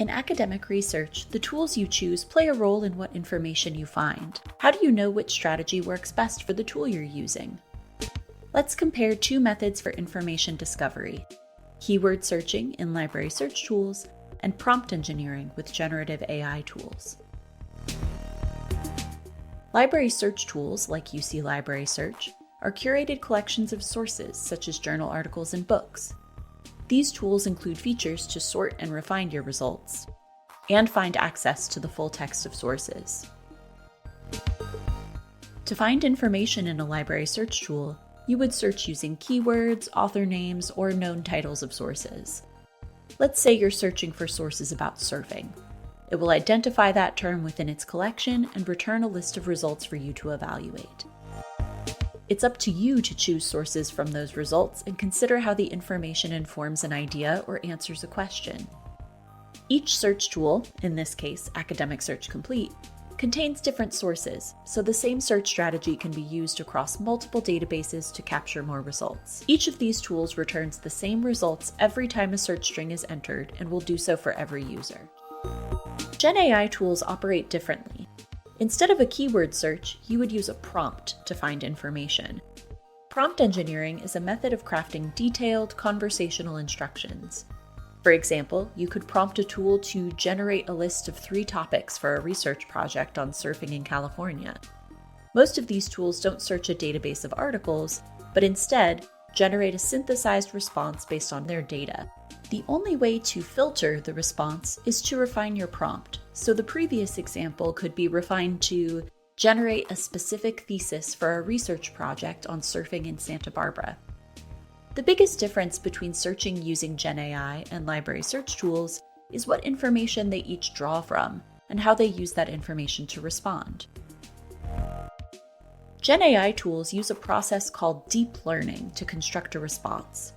In academic research, the tools you choose play a role in what information you find. How do you know which strategy works best for the tool you're using? Let's compare two methods for information discovery: keyword searching in library search tools and prompt engineering with generative AI tools. Library search tools, like UC Library Search, are curated collections of sources such as journal articles and books. These tools include features to sort and refine your results, and find access to the full text of sources. To find information in a library search tool, you would search using keywords, author names, or known titles of sources. Let's say you're searching for sources about surfing. It will identify that term within its collection and return a list of results for you to evaluate. It's up to you to choose sources from those results and consider how the information informs an idea or answers a question. Each search tool, in this case Academic Search Complete, contains different sources, so the same search strategy can be used across multiple databases to capture more results. Each of these tools returns the same results every time a search string is entered and will do so for every user. Gen AI tools operate differently. Instead of a keyword search, you would use a prompt to find information. Prompt engineering is a method of crafting detailed conversational instructions. For example, you could prompt a tool to generate a list of 3 topics for a research project on surfing in California. Most of these tools don't search a database of articles, but instead generate a synthesized response based on their data. The only way to filter the response is to refine your prompt. So the previous example could be refined to generate a specific thesis for a research project on surfing in Santa Barbara. The biggest difference between searching using Gen AI and library search tools is what information they each draw from and how they use that information to respond. Gen AI tools use a process called deep learning to construct a response.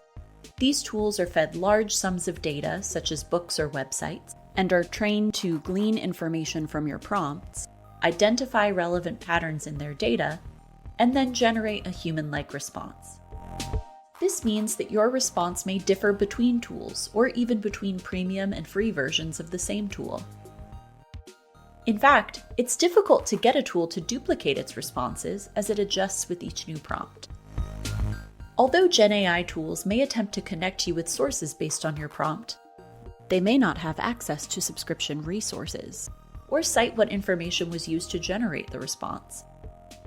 These tools are fed large sums of data, such as books or websites, and are trained to glean information from your prompts, identify relevant patterns in their data, and then generate a human-like response. This means that your response may differ between tools, or even between premium and free versions of the same tool. In fact, it's difficult to get a tool to duplicate its responses as it adjusts with each new prompt. Although Gen AI tools may attempt to connect you with sources based on your prompt, they may not have access to subscription resources, or cite what information was used to generate the response.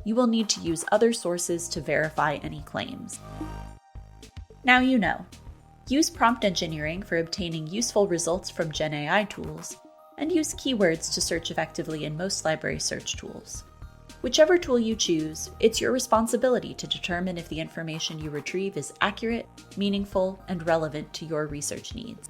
You will need to use other sources to verify any claims. Now you know. Use prompt engineering for obtaining useful results from Gen AI tools, and use keywords to search effectively in most library search tools. Whichever tool you choose, it's your responsibility to determine if the information you retrieve is accurate, meaningful, and relevant to your research needs.